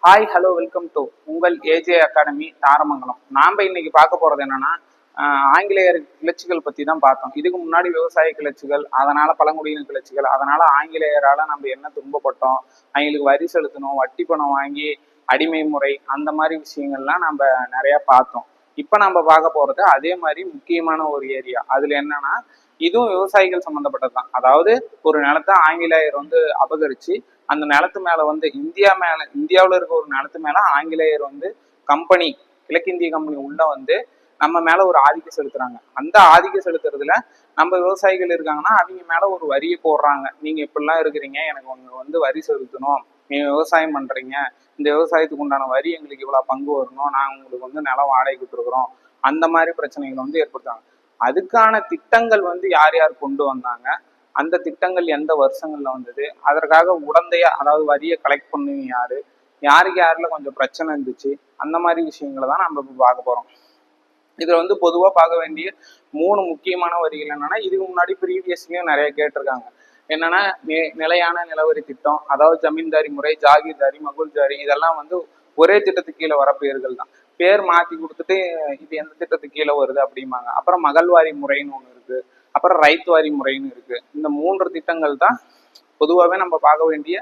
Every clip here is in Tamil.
ஹாய் ஹலோ வெல்கம் டு உங்கள் ஏஜே அகாடமி தாரமங்கலம். நாம் இன்னைக்கு பார்க்க போகிறது என்னன்னா ஆங்கிலேயர் கிளர்ச்சிகள் பற்றி தான் பார்த்தோம். இதுக்கு முன்னாடி விவசாய கிளர்ச்சிகள், அதனால பழங்குடியின கிளர்ச்சிகள், அதனால ஆங்கிலேயரால் நம்ம என்ன துன்பப்பட்டோம், அவங்களுக்கு வரி செலுத்தணும், வட்டி பணம் வாங்கி அடிமை முறை, அந்த மாதிரி விஷயங்கள்லாம் நம்ம நிறைய பார்த்தோம். இப்போ நம்ம பார்க்க போகிறது அதே மாதிரி முக்கியமான ஒரு ஏரியா. அதில் என்னன்னா இதுவும் விவசாயிகள் சம்மந்தப்பட்டது தான். அதாவது ஒரு நிலத்தை ஆங்கிலேயர் அபகரித்து அந்த நிலத்து மேல இந்தியாவில் இருக்க ஒரு நிலத்து மேல ஆங்கிலேயர் கம்பெனி, கிழக்கிந்திய கம்பெனி உள்ள நம்ம மேல ஒரு ஆதிக்கம் செலுத்துறாங்க. அந்த ஆதிக்கம் செலுத்துறதுல நம்ம விவசாயிகள் இருக்காங்கன்னா அவங்க மேல ஒரு வரியை போடுறாங்க. நீங்க இப்படிலாம் இருக்கிறீங்க, எனக்கு வரி செலுத்தணும், நீங்க விவசாயம் பண்றீங்க, இந்த விவசாயத்துக்கு உண்டான வரி எங்களுக்கு இவ்வளவு பங்கு வரணும், நாங்க உங்களுக்கு நிலம் வாடகை கொடுத்துருக்குறோம், அந்த மாதிரி பிரச்சனைகள் ஏற்படுத்தாங்க. அதுக்கான திட்டங்கள் யார் யார் கொண்டு வந்தாங்க, அந்த திட்டங்கள் எந்த வருஷங்கள்ல வந்தது, அதற்காக உடந்தையா அதாவது வரியை கலெக்ட் பண்ணுவீங்க யாரு, யாருக்கு யாருல கொஞ்சம் பிரச்சனை இருந்துச்சு, அந்த மாதிரி விஷயங்களை தான் நம்ம இப்போ பார்க்க போறோம். இதுல பொதுவா பார்க்க வேண்டிய 3 முக்கியமான வரிகள் என்னன்னா, இதுக்கு முன்னாடி ப்ரீவியஸ்லயும் நிறைய கேட்டிருக்காங்க. என்னன்னா நிலையான நிலவரி திட்டம், அதாவது ஜமீன்தாரி முறை, ஜாகீர்தாரி, மகுல்ஜாரி, இதெல்லாம் ஒரே திட்டத்துக்கு கீழே வர பேர்கள் தான். பேர் மாத்தி கொடுத்துட்டு இது எந்த திட்டத்துக்கு கீழே வருது அப்படிம்பாங்க. அப்புறம் மகள்வாரி முறைன்னு ஒண்ணு இருக்கு, அப்புறம் ரைத் வாரி முறைன்னு இருக்கு. இந்த 3 திட்டங்கள் தான் பொதுவாகவே நம்ம பார்க்க வேண்டிய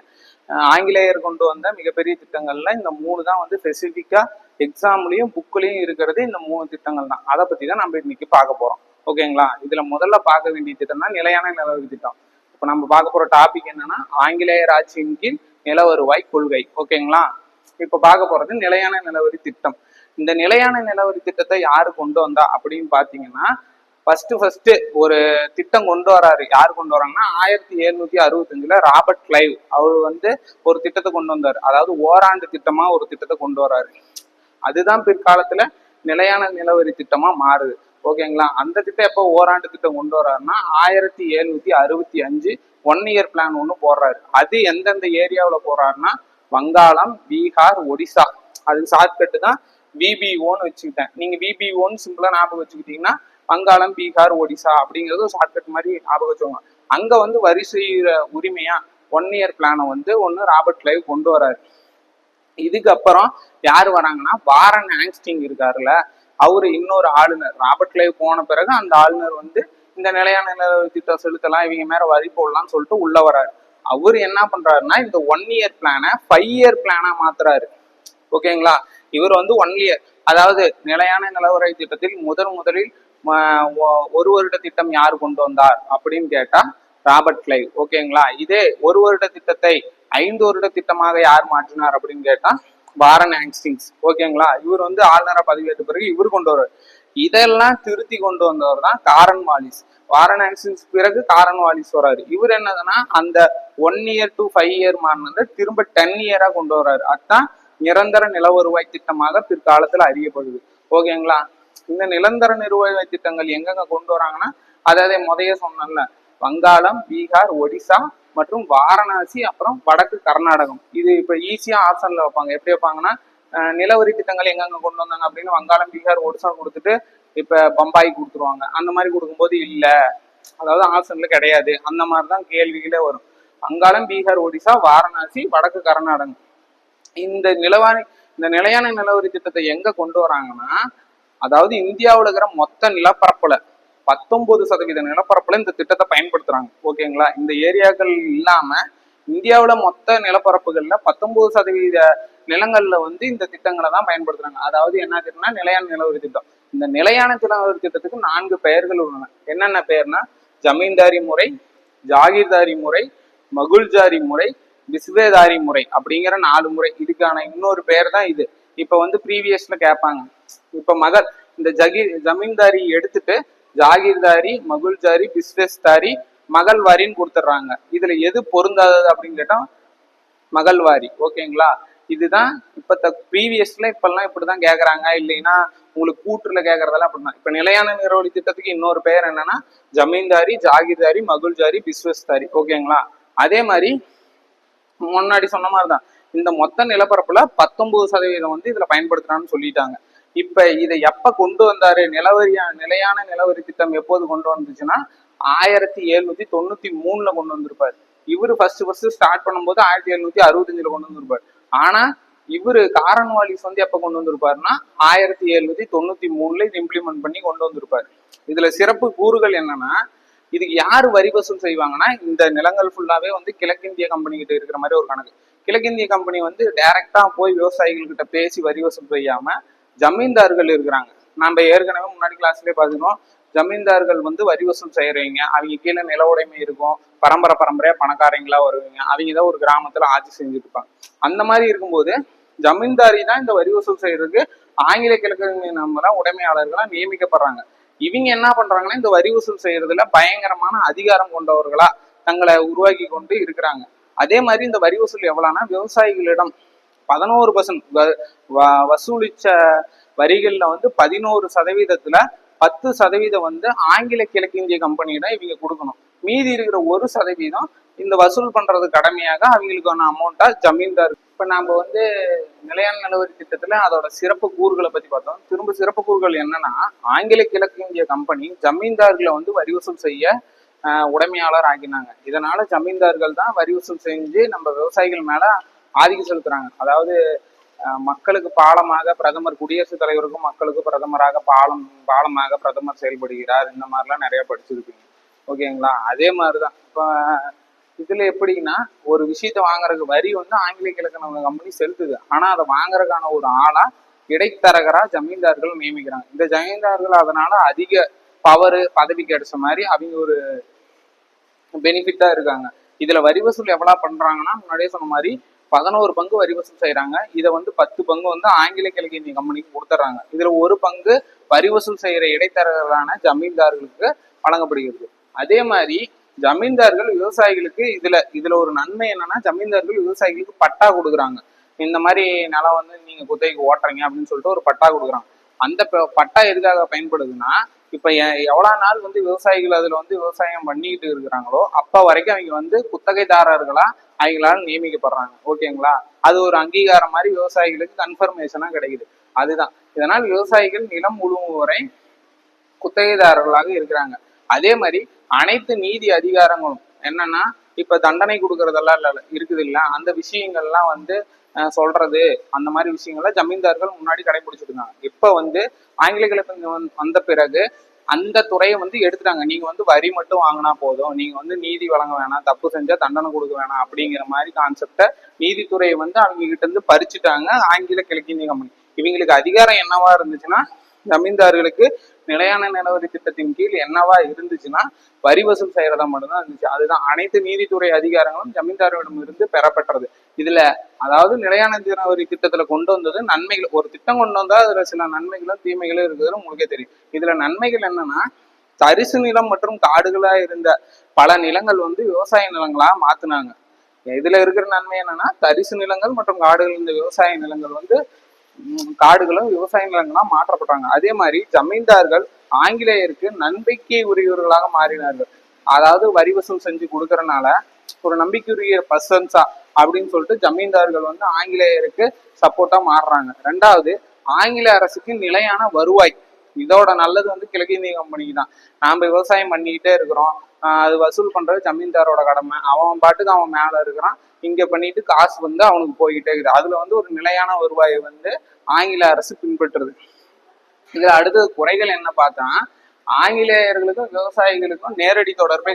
ஆங்கிலேயர் கொண்டு வந்த மிகப்பெரிய திட்டங்கள்ல இந்த 3 தான் ஸ்பெசிஃபிக்கா எக்ஸாம்லயும் புக்லயும் இருக்கிறது. இந்த 3 திட்டங்கள் தான். அதை பத்தி தான் நம்ம இன்னைக்கு பார்க்க போறோம். ஓகேங்களா? இதுல முதல்ல பார்க்க வேண்டிய திட்டம் தான் நிலையான நிலவரி திட்டம். இப்போ நம்ம பார்க்க போற டாபிக் என்னன்னா ஆங்கிலேயர் ஆட்சியின் கீழ் நில வருவாய் கொள்கை. ஓகேங்களா? இப்ப பார்க்க போறது நிலையான நிலவரி திட்டம். இந்த நிலையான நிலவரி திட்டத்தை யாரு கொண்டு வந்தா அப்படின்னு பாத்தீங்கன்னா, ஃபர்ஸ்ட் ஒரு திட்டம் கொண்டு வராரு. யார் கொண்டு வராங்கன்னா 1765 ராபர்ட் கிளைவ் அவர் ஒரு திட்டத்தை கொண்டு வந்தாரு. அதாவது ஓராண்டு திட்டமா ஒரு திட்டத்தை கொண்டு வராரு. அதுதான் பிற்காலத்துல நிலையான நிலவரி திட்டமா மாறுது. ஓகேங்களா? அந்த திட்டம் எப்போ ஓராண்டு திட்டம் கொண்டு வர்றாருன்னா 1765 1 இயர் பிளான் ஒண்ணு போடுறாரு. அது எந்தெந்த ஏரியாவுல போடுறாருன்னா வங்காளம், பீகார், ஒடிசா. அதுக்கு ஷார்ட்கட்டு தான் விபிஓன்னு வச்சுக்கிட்டேன். நீங்க விபிஓன்னு சிம்பிளா ஞாபகம் வச்சுக்கிட்டீங்கன்னா வங்காளம், பீகார், ஒடிசா அப்படிங்கிறது ஷார்ட்கட் மாதிரி ஞாபகம் வச்சுக்கோங்க. அங்க வரி செய்யற உரிமையா 1 இயர் பிளானை ஒண்ணு ராபர்ட் கிளைவ் கொண்டு வராரு. இதுக்கப்புறம் யாரு வராங்கன்னா வாரன் ஆங்ஸ்டிங் இருக்காருல்ல, அவரு இன்னொரு ஆளுநர். ராபர்ட் கிளைவ் போன பிறகு அந்த ஆளுநர் இந்த நிலையான நிலவரி திட்டம் செலுத்தலாம், இவங்க மேல வரி போடலாம்னு சொல்லிட்டு உள்ள வராரு. அவரு என்ன பண்றாருன்னா இந்த 1 இயர் பிளானை 5 இயர் பிளானா மாத்துறாரு. ஓகேங்களா? இவர் 1 இயர், அதாவது நிலையான நிலவரி திட்டத்தில் முதலில் ஒரு வருட திட்டம் யார் கொண்டு வந்தார் அப்படின்னு கேட்டா ராபர்ட் கிளைவ். ஓகேங்களா? இதே ஒரு வருட திட்டத்தை 5 வருட திட்டமாக யார் மாற்றினார் அப்படின்னு கேட்டா வாரன் ஆங்ஸ்டிங்ஸ். ஓகேங்களா? இவர் ஆளுநரா பதவியேற்ற பிறகு இவர் கொண்டு வருவார். இதெல்லாம் திருத்தி கொண்டு வந்தவர் தான் காரன் வாலிஸ். வாரன் ஆங்ஸ்டிங்ஸ் பிறகு காரன் வாலிஸ் வராரு. இவர் என்னதுன்னா அந்த 1 இயர் to 5 இயர் மாறினதை திரும்ப 10 இயரா கொண்டு வர்றாரு. அதுதான் நிரந்தர நில வருவாய் திட்டமாக பிற்காலத்துல அறியப்படுது. ஓகேங்களா? இந்த நிரந்தர நிறுவன திட்டங்கள் எங்கெங்க கொண்டு வராங்கன்னா, அதாவது முதைய சொன்னல வங்காளம், பீகார், ஒடிசா மற்றும் வாரணாசி, அப்புறம் வடக்கு கர்நாடகம். இது இப்ப ஈஸியா ஆப்ஷன்ல வைப்பாங்க. எப்படி வைப்பாங்கன்னா நிலவரி திட்டங்கள் எங்கெங்க கொண்டு வந்தாங்க அப்படின்னு வங்காளம், பீகார், ஒடிசா கொடுத்துட்டு இப்ப பம்பாய் கொடுத்துருவாங்க. அந்த மாதிரி கொடுக்கும்போது இல்ல, அதாவது ஆப்ஷன்ல கிடையாது, அந்த மாதிரிதான் கேள்விகளே வரும். வங்காளம், பீகார், ஒடிசா, வாரணாசி, வடக்கு கர்நாடகம். இந்த நிலையான நிலவரி திட்டத்தை எங்க கொண்டு வராங்கன்னா, அதாவது இந்தியாவில் இருக்கிற மொத்த நிலப்பரப்புல 19% நிலப்பரப்புல இந்த திட்டத்தை பயன்படுத்துறாங்க. ஓகேங்களா? இந்த ஏரியாக்கள் இல்லாம இந்தியாவுல மொத்த நிலப்பரப்புகள்ல 19% நிலங்கள்ல இந்த திட்டங்களை தான் பயன்படுத்துறாங்க. அதாவது என்ன திட்டம்னா நிலையான நிலவரி திட்டம். இந்த நிலையான நிலவரி திட்டத்துக்கு 4 பெயர்கள் உள்ளன. என்னென்ன பெயர்னா ஜமீன்தாரி முறை, ஜாகீர்தாரி முறை, மகுல்ஜாரி முறை, பிஸ்வேதாரி முறை அப்படிங்கிற 4 முறை. இதுக்கான இன்னொரு பெயர் தான் இது. இப்ப ப்ரீவியஸ்ல கேட்பாங்க. இப்ப இந்த ஜமீன்தாரி எடுத்துட்டு ஜாகீர்தாரி, மகுல்ஜாரி, பிஸ்வேஸ்தாரி, மகள்வாரின்னு கொடுத்துட்றாங்க. இதுல எது பொருந்தாதது அப்படின்னு கேட்டா மகள்வாரி. ஓகேங்களா? இதுதான் இப்ப ப்ரீவியஸ்ல இப்பெல்லாம் இப்படிதான் கேக்குறாங்க. இல்லைன்னா உங்களுக்கு கூற்றுல கேட்கறதெல்லாம் அப்படிதான். இப்ப நிலையான நிலவரி திட்டத்துக்கு இன்னொரு பெயர் என்னன்னா ஜமீன்தாரி, ஜாகீர்தாரி, மகுல்ஜாரி, பிஸ்வேஸ்தாரி. ஓகேங்களா? அதே மாதிரி முன்னாடி சொன்ன மாதிரிதான் இந்த மொத்த நிலப்பரப்புல 19% இதுல பயன்படுத்துறான்னு சொல்லிட்டாங்க. இப்ப இதை எப்ப கொண்டு வந்தாரு, நிலையான நிலவரி திட்டம் எப்போது கொண்டு வந்துச்சுன்னா 1793 கொண்டு வந்திருப்பாரு. இவரு ஃபர்ஸ்ட் ஸ்டார்ட் பண்ணும்போது 1765 கொண்டு வந்திருப்பாரு. ஆனா இவரு காரன்வாலிஸ் வந்து எப்ப கொண்டு வந்திருப்பாருன்னா 1793 இது இம்ப்ளிமெண்ட் பண்ணி கொண்டு வந்திருப்பாரு. இதுல சிறப்பு கூறுகள் என்னன்னா, இதுக்கு யாரு வரி வசூல் செய்வாங்கன்னா, இந்த நிலங்கள் ஃபுல்லாவே வந்து கிழக்கிந்திய கம்பெனி கிட்ட இருக்கிற மாதிரி ஒரு கணக்கு. கிழக்கிந்திய கம்பெனி வந்து டைரக்டா போய் விவசாயிகள் கிட்ட பேசி வரி வசூல் செய்யாம ஜமீன்தார்கள் இருக்கிறாங்க. நம்ம ஏற்கனவே முன்னாடி கிளாஸ்லயே பாத்துக்கோம், ஜமீன்தார்கள் வந்து வரி வசூல் செய்யறவங்க, அவங்க கீழே நில உடைமை இருக்கும், பரம்பரையா பணக்காரங்களா வருவீங்க, அவங்க தான் ஒரு கிராமத்துல ஆட்சி செஞ்சுட்டு இருப்பாங்க. அந்த மாதிரி இருக்கும்போது ஜமீன்தாரி தான் இந்த வரி வசூல் செய்யறதுக்கு ஆங்கில கிழக்கு நம்ம உடைமையாளர்களா நியமிக்கப்படுறாங்க. இவங்க என்ன பண்றாங்கன்னா, இந்த வரி வசூல் செய்யறதுல பயங்கரமான அதிகாரம் கொண்டவர்களா தங்களை உருவாக்கி கொண்டு இருக்கிறாங்க. அதே மாதிரி இந்த வரி வசூல் எவ்வளவுனா, விவசாயிகளிடம் 11% வசூலிச்ச வரிகள்ல வந்து 11%, 10% வந்து ஆங்கில கிழக்கிந்திய கம்பெனியிடம் இவங்க கொடுக்கணும். மீதி இருக்கிற 1% இந்த வசூல் பண்றது கடமையாக அவங்களுக்கான அமௌண்ட்டா ஜமீன்தார். இப்ப நாம வந்து நிலையான நிலவரி திட்டத்துல அதோட சிறப்பு கூறுகளை பத்தி பார்த்தோம். திரும்ப சிறப்பு கூறுகள் என்னன்னா, ஆங்கில கிழக்கிந்திய கம்பெனி ஜமீன்தார்களை வந்து வரி வசூல் செய்ய உடைமையாளர் ஆக்கினாங்க. இதனால ஜமீன்தார்கள் தான் வரி வசூல் செஞ்சு நம்ம விவசாயிகள் மேல ஆதிக்கம் செலுத்துறாங்க. அதாவது மக்களுக்கு பாலமாக பிரதமர், குடியரசுத் தலைவருக்கும் மக்களுக்கு பிரதமராக பாலமாக பிரதமர் செயல்படுகிறார். இந்த மாதிரிலாம் நிறைய படிச்சிருப்பீங்க. ஓகேங்களா? அதே மாதிரிதான் இப்ப இதுல எப்படின்னா, ஒரு விஷயத்த வாங்குறதுக்கு வரி வந்து ஆங்கில கிழக்கு கம்பெனி செலுத்துது. ஆனா அதை வாங்குறதுக்கான ஒரு ஆளா இடைத்தரகரா ஜமீன்தார்கள் நியமிக்கிறாங்க. இந்த ஜமீன்தார்கள் அதனால அதிக பவர் பதவி கிடைச்ச மாதிரி அவங்க ஒரு பெனிஃபிட்டா இருக்காங்க. இதுல வரி வசூல் எவ்வளவு பண்றாங்கன்னா, முன்னாடியே சொன்ன மாதிரி 11 பங்கு வரி வசூல் செய்யறாங்க. இதை வந்து 10 பங்கு வந்து ஆங்கில கிழக்கிந்திய கம்பெனிக்கு கொடுத்துட்றாங்க. இதுல ஒரு பங்கு வரி வசூல் செய்யற இடைத்தரகர்களான ஜமீன்தார்களுக்கு வழங்கப்படுகிறது. அதே மாதிரி ஜமீன்தார்கள் விவசாயிகளுக்கு இதுல ஒரு நன்மை என்னன்னா, ஜமீன்தார்கள் விவசாயிகளுக்கு பட்டா கொடுக்குறாங்க. இந்த மாதிரி நிலம் வந்து நீங்க குத்தகைக்கு ஓட்டுறீங்க அப்படின்னு சொல்லிட்டு ஒரு பட்டா கொடுக்குறாங்க. அந்த பட்டா எதுக்காக பயன்படுதுன்னா, இப்ப எவ்வளவு நாள் வந்து விவசாயிகள் அதுல வந்து விவசாயம் பண்ணிட்டு இருக்கிறாங்களோ அப்ப வரைக்கும் அவங்க வந்து குத்தகைதாரர்களா அவங்களால நியமிக்கப்படுறாங்க. ஓகேங்களா? அது ஒரு அங்கீகாரம் மாதிரி விவசாயிகளுக்கு கன்ஃபர்மேஷனா கிடைக்குது. அதுதான். இதனால் விவசாயிகள் நிலம் முழுவதும் வரை குத்தகைதாரர்களாக இருக்கிறாங்க. அதே மாதிரி அனைத்து நீதி அதிகாரங்களும் என்னன்னா, இப்ப தண்டனை கொடுக்கறதெல்லாம் இருக்குது இல்ல, அந்த விஷயங்கள்லாம் வந்து சொல்றது, அந்த மாதிரி விஷயங்கள ஜமீன்தார்கள் முன்னாடி கடைபிடிச்சிட்டு இருந்தாங்க. இப்ப வந்து ஆங்கில கிழக்கு வந்த பிறகு அந்த துறையை வந்து எடுத்துட்டாங்க. நீங்க வந்து வரி மட்டும் வாங்கினா போதும், நீங்க வந்து நீதி வழங்க வேணாம், தப்பு செஞ்சா தண்டனை கொடுக்க வேணாம் அப்படிங்கிற மாதிரி கான்செப்ட நீதித்துறையை வந்து அவங்க கிட்ட இருந்து பறிச்சுட்டாங்க ஆங்கில கிழக்கிந்திய கம்பெனி. இவங்களுக்கு அதிகாரம் என்னவா இருந்துச்சுன்னா, ஜமீன்தார்களுக்கு நிலையான நிலவரி திட்டத்தின் கீழ் என்னவா இருந்துச்சுன்னா வரி வசூல் செய்யறதா மட்டும்தான் இருந்துச்சு. அதுதான் அனைத்து நீதித்துறை அதிகாரங்களும் ஜமீன்தாரிடம் இருந்து பெறப்பட்டது. இதுல அதாவது நிலையான நிலவரி திட்டத்துல கொண்டு வந்தது நன்மைகள். ஒரு திட்டம் கொண்டு வந்தா அதுல சில நன்மைகளும் தீமைகளும் இருக்குதுன்னு உங்களுக்கே தெரியும். இதுல நன்மைகள் என்னன்னா, தரிசு நிலம் மற்றும் காடுகளா இருந்த பல நிலங்கள் வந்து விவசாய நிலங்களா மாத்தினாங்க. இதுல இருக்கிற நன்மை என்னன்னா, தரிசு நிலங்கள் மற்றும் காடுகள், இந்த விவசாய நிலங்கள் வந்து காடுகளும் விவசாய நிலங்களா மாற்றப்பட்டாங்க. அதே மாதிரி ஜமீன்தார்கள் ஆங்கிலேயருக்கு நம்பிக்கை உரியவர்களாக மாறினார்கள். அதாவது வரி வசூல் செஞ்சு கொடுக்கறதுனால ஒரு நம்பிக்கையுரிய பர்சன்ஸா அப்படின்னு சொல்லிட்டு ஜமீன்தார்கள் வந்து ஆங்கிலேயருக்கு சப்போர்ட்டா மாறுறாங்க. ரெண்டாவது, ஆங்கில அரசுக்கு நிலையான வருவாய். இதோட நல்லது வந்து கிழக்கிந்திய கம்பெனிக்கு தான். நாம விவசாயம் பண்ணிக்கிட்டே இருக்கிறோம், அது வசூல் பண்றது ஜமீன்தாரோட கடமை. அவன் பாட்டுக்கு அவன் மேல இருக்கிறான், இங்க பண்ணிட்டு காசு வந்து அவனுக்கு போய்கிட்டே இருக்குது. அதுல வந்து ஒரு நிலையான வருவாயை வந்து ஆங்கில அரசு பின்பற்றுது. இதுல அடுத்தது குறைகள் என்ன பார்த்தா, ஆங்கிலேயர்களுக்கும் விவசாயிகளுக்கும் நேரடி தொடர்பே